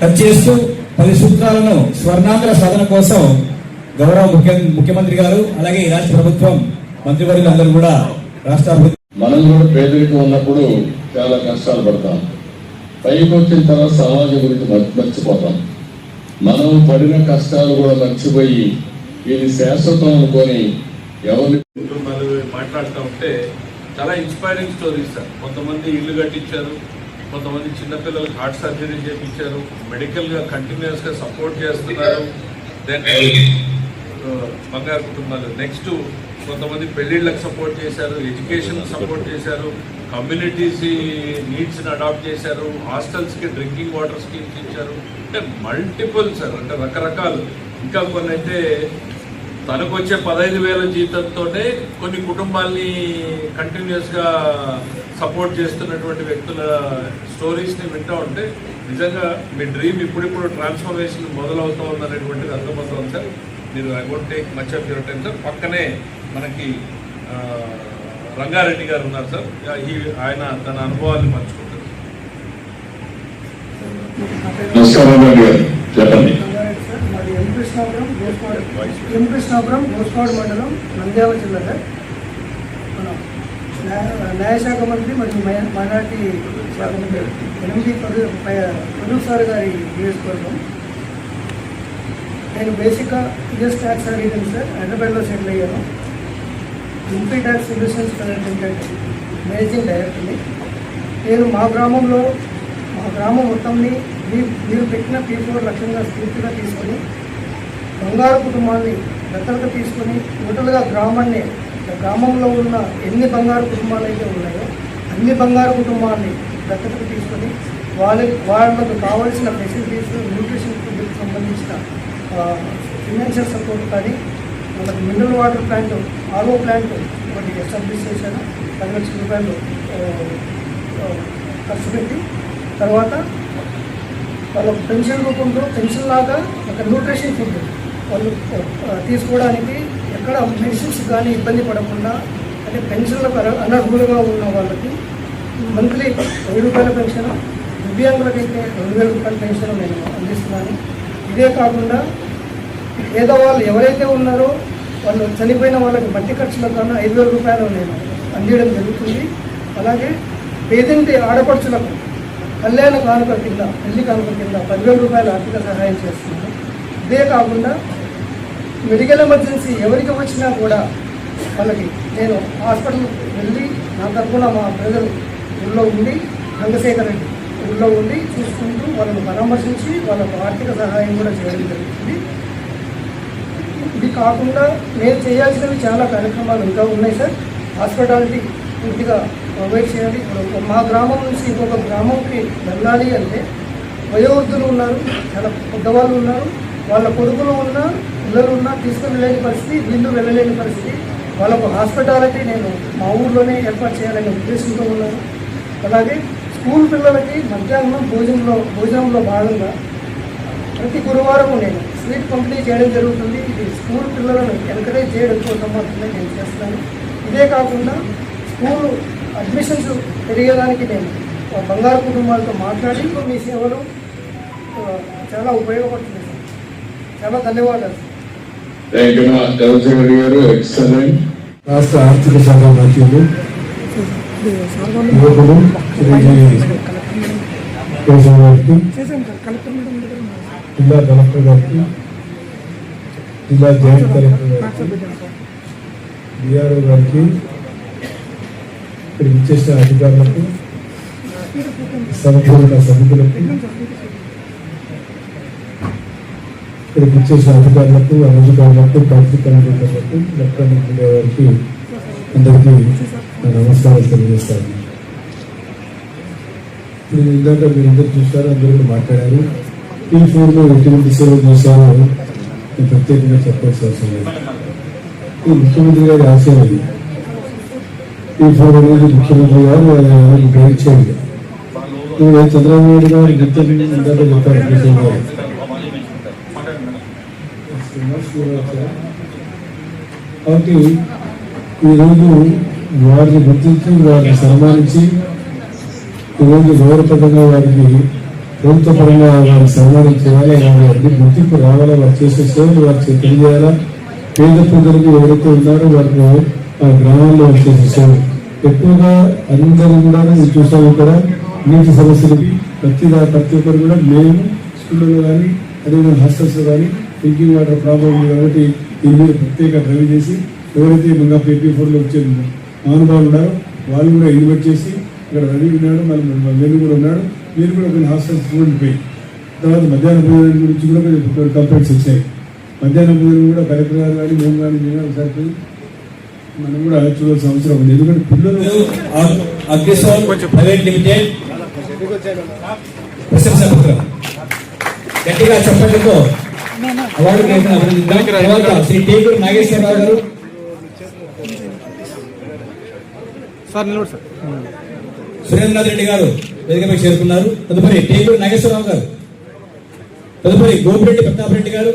Touch చేస్తూ 10 సూత్రాలను స్వర్ణాంధ్ర సాధన కోసం గౌరవ ముఖ్యమంత్రి గారు అలాగే ఈ రాష్ట్ర ప్రభుత్వం మంత్రివర్యులందరూ కూడా రాష్ట్ర మనం కూడా పేదరికం ఉన్నప్పుడు చాలా కష్టాలు పడతాం. పైకి వచ్చిన తర్వాత సమాజం గురించి మర్చిపోతాం. మనం పడిన కష్టాలు కూడా మర్చిపోయి ఇది శాశ్వతం అనుకొని ఎవరిని మాట్లాడుతూ ఉంటే చాలా ఇన్స్పైరింగ్ స్టోరీస్ సార్. కొంతమంది ఇల్లు కట్టించారు, కొంతమంది చిన్నపిల్లలకు హార్ట్ సర్జరీ చేయించారు, మెడికల్గా కంటిన్యూస్గా సపోర్ట్ చేస్తున్నారు. దెన్ బంగారు కుటుంబాలు నెక్స్ట్ కొంతమంది పెళ్లిళ్ళకి సపోర్ట్ చేశారు, ఎడ్యుకేషన్ సపోర్ట్ చేశారు, కమ్యూనిటీస్ నీడ్స్ని అడాప్ట్ చేశారు, హాస్టల్స్కి డ్రింకింగ్ వాటర్ స్కీమ్స్ ఇచ్చారు. అంటే మల్టిపుల్ సార్, అంటే రకరకాలు. ఇంకా కొన్ని అయితే తనకు వచ్చే 15,000 జీతంతోనే కొన్ని కుటుంబాల్ని కంటిన్యూస్గా సపోర్ట్ చేస్తున్నటువంటి వ్యక్తుల స్టోరీస్ని వింటూ ఉంటే నిజంగా మీ డ్రీమ్ ఇప్పుడిప్పుడు ట్రాన్స్ఫర్మేషన్ మొదలవుతూ ఉందనేటువంటిది అర్థమవుతుంది సార్. మీరు I won't take much of your time sir. పక్కనే మనకి రంగారెడ్డి గారు ఉన్నారు సార్. ఆయన తన అనుభవాన్ని పంచుకుంటారు. కృష్ణాపురం గోస్పాడు మండలం నంద్యాల జిల్లా సార్. మన న్యాయశాఖ మంత్రి మరియు మైనార్టీ శాఖ మంత్రి 8 ప్రదీప్ సార్ గారి నియోజకవర్గం. నేను బేసిక్గా టీఎస్ ట్యాక్స్ అడిగాను సార్. హైదరాబాద్లో సెటిల్ అయ్యాను. ఎంపీ ట్యాక్స్ సొల్యూషన్స్ మేనేజింగ్ డైరెక్టర్ని. నేను మా గ్రామం మొత్తంని మీరు పెట్టిన P4 లక్ష్యంగా స్ఫూర్తిగా తీసుకొని బంగారు కుటుంబాన్ని దత్తత తీసుకొని టోటల్గా గ్రామంలో ఉన్న ఎన్ని బంగారు కుటుంబాలు అయితే ఉన్నాయో అన్ని బంగారు కుటుంబాన్ని దత్తతకు తీసుకొని వాళ్ళకు కావాల్సిన ఫెసిలిటీస్, న్యూట్రిషన్ ఫుడ్కి సంబంధించిన ఫినాన్షియల్ సపోర్ట్ కానీ, మనకు mineral water plant, RO plant ఒకటి ఎస్టాబ్లిష్ చేశాను. 10 లక్షల రూపాయలు ఖర్చు పెట్టి, తర్వాత వాళ్ళకు పెన్షన్ రూపంలో పెన్షన్ లాగా ఒక న్యూట్రిషన్ ఫుడ్ వాళ్ళు తీసుకోవడానికి ఎక్కడ మెడిసిన్స్ కానీ ఇబ్బంది పడకుండా, అంటే పెన్షన్లకు అనర్హులుగా ఉన్న వాళ్ళకి మంత్లీ 1000 రూపాయల పెన్షన్, దివ్యాంగులకైతే 2000 రూపాయల పెన్షన్ నేను అందిస్తున్నాను. ఇదే కాకుండా పేదవాళ్ళు ఎవరైతే ఉన్నారో వాళ్ళు చనిపోయిన వాళ్ళకి మట్టి ఖర్చులకు కన్నా 5,000 రూపాయలు నేను అందించడం జరుగుతుంది. అలాగే పేదింటి ఆడపడుచులకు కళ్యాణ కానుక కింద, పెళ్లి కానుక కింద 10,000 రూపాయల ఆర్థిక సహాయం చేస్తున్నాను. ఇదే కాకుండా మెడికల్ ఎమర్జెన్సీ ఎవరికి వచ్చినా కూడా వాళ్ళకి నేను హాస్పిటల్ వెళ్ళి నా తరఫున మా ప్రజలు ఊళ్ళో ఉండి, చంద్రశేఖర్ రెడ్డి ఊళ్ళో ఉండి చూసుకుంటూ వాళ్ళని పరామర్శించి వాళ్ళకు ఆర్థిక సహాయం కూడా చేయడం జరుగుతుంది. ఇది కాకుండా నేను చేయాల్సినవి చాలా కార్యక్రమాలు ఇంకా ఉన్నాయి సార్. హాస్పిటాలిటీ పూర్తిగా ప్రొవైడ్ చేయాలి. ఇప్పుడు మా గ్రామం నుంచి ఇంకొక గ్రామంకి వెళ్ళాలి అంటే వయోవృద్ధులు ఉన్నారు, చాలా పెద్దవాళ్ళు ఉన్నారు, వాళ్ళ కొడుకులు ఉన్నా పిల్లలు ఉన్నా తీసుకుని వెళ్ళలేని పరిస్థితి, వీళ్ళు వెళ్ళలేని పరిస్థితి. వాళ్ళకు హాస్పిటాలిటీ నేను మా ఊళ్ళోనే ఏర్పాటు చేయాలనే ఉద్దేశంతో ఉన్నాను. అలాగే స్కూల్ పిల్లలకి మధ్యాహ్నం భోజనంలో భాగంగా ప్రతి గురువారం నేను స్వీట్ పంపిణీ చేయడం జరుగుతుంది. ఇది స్కూల్ పిల్లలను ఎంకరేజ్ చేయడం కోసం మాత్రమే నేను చేస్తున్నాను. ఇదే కాకుండా స్కూల్ అడ్మిషన్స్ పెరిగేదానికి నేను బంగారు కుటుంబాలతో మాట్లాడి మీ సేవలు చాలా ఉపయోగపడుతుంది సార్. చాలా ధన్యవాదాలు. రాష్ట్ర ఆర్థిక శాఖ మంత్రులు యువకులు కేశవ్ గారికి, జిల్లా కలెక్టర్ గారికి, జిల్లా జాయింట్ కలెక్టర్ గారికి, డిఆర్ఓ గారికి, ఇక్కడ ఇచ్చేసిన అధికారులకు, సంపూర్ణ సభ్యులకు, ఇక్కడికి ఇచ్చేసిన అధికారులకు, అనధికారులకు, పత్రికా విలేకరులకు, ఎలక్ట్రానిక్ మీడియా వారికి అందరికీ నమస్కారాలు తెలియజేస్తాను. ఇప్పుడు ఇందాక మీరందరూ చూస్తారు, అందరూ మాట్లాడారు. P4లో ఎటువంటి సేవలు చేశారో నేను ప్రత్యేకంగా చెప్పాల్సిన అవసరం లేదు. ఈ ముఖ్యమంత్రి గారి ఆశయం అది. P4 అనేది ముఖ్యమంత్రి గారు గైడ్ చేయాలి. చంద్రబాబు నాయుడు గారు ఇందాక చెప్పారు కేశవ్ గారు. కాబట్టి ఈరోజు వారిని గుర్తించి వారిని సన్మానించి ఈరోజు గౌరవప్రదంగా వారికి ప్రభుత్వ పరంగా వారికి సన్మానం చేయాలి, వారికి గుర్తింపు రావాలా, వారు చేసే సేవలు వారికి తెలియజేయాలా. పేద ప్రజలకు ఎవరైతే ఉన్నారో వారికి ఆ గ్రామాల్లో వారు చేసే సేవలు ఎక్కువగా అందరూ కూడా మీరు చూసాము ఇక్కడ నీటి సమస్యలకి ప్రతి ఒక్కరు కూడా మేము స్కూళ్ళలో కానీ అదేవిధంగా హాస్టల్స్లో కానీ డ్రింకింగ్ వాటర్ ప్రాబ్లం ఉంది కాబట్టి దీని మీద ప్రత్యేక డ్రైవ్ చేసి ఎవరైతే ఇంకా PP4లో వచ్చే మహానుభావులు ఉన్నారో వాళ్ళు కూడా ఇన్వైట్ చేసి ఇక్కడ రవి ఉన్నాడు, మేము కూడా ఉన్నాడు, మీరు కూడా కొన్ని హాస్టల్స్ ఉండిపోయి తర్వాత మధ్యాహ్న భోజనం గురించి కూడా కొన్ని కంప్లైంట్స్ వచ్చాయి. మధ్యాహ్న భోజనం కూడా కలెక్టర్ గారు కానీ మేము కానీ ఒకసారి మనం కూడా చూడాల్సిన అవసరం ఉంది. ఎందుకంటే పిల్లలు అగ్రిసోల్ ప్రైవేట్ లిమిటెడ్ ప్రశంసా పత్రం గట్టిగా చెప్పడంతో అవార్డు అభినందిద్దాం. తర్వాత శ్రీ టేకూరు నాగేశ్వరరావు గారు, సురేంద్రనాథ్ రెడ్డి గారు వేదికపై చేరుకున్నారు. తదుపరి టేకూరు నాగేశ్వరరావు గారు, తదుపరి గోపిరెడ్డి ప్రతాప్ రెడ్డి గారు,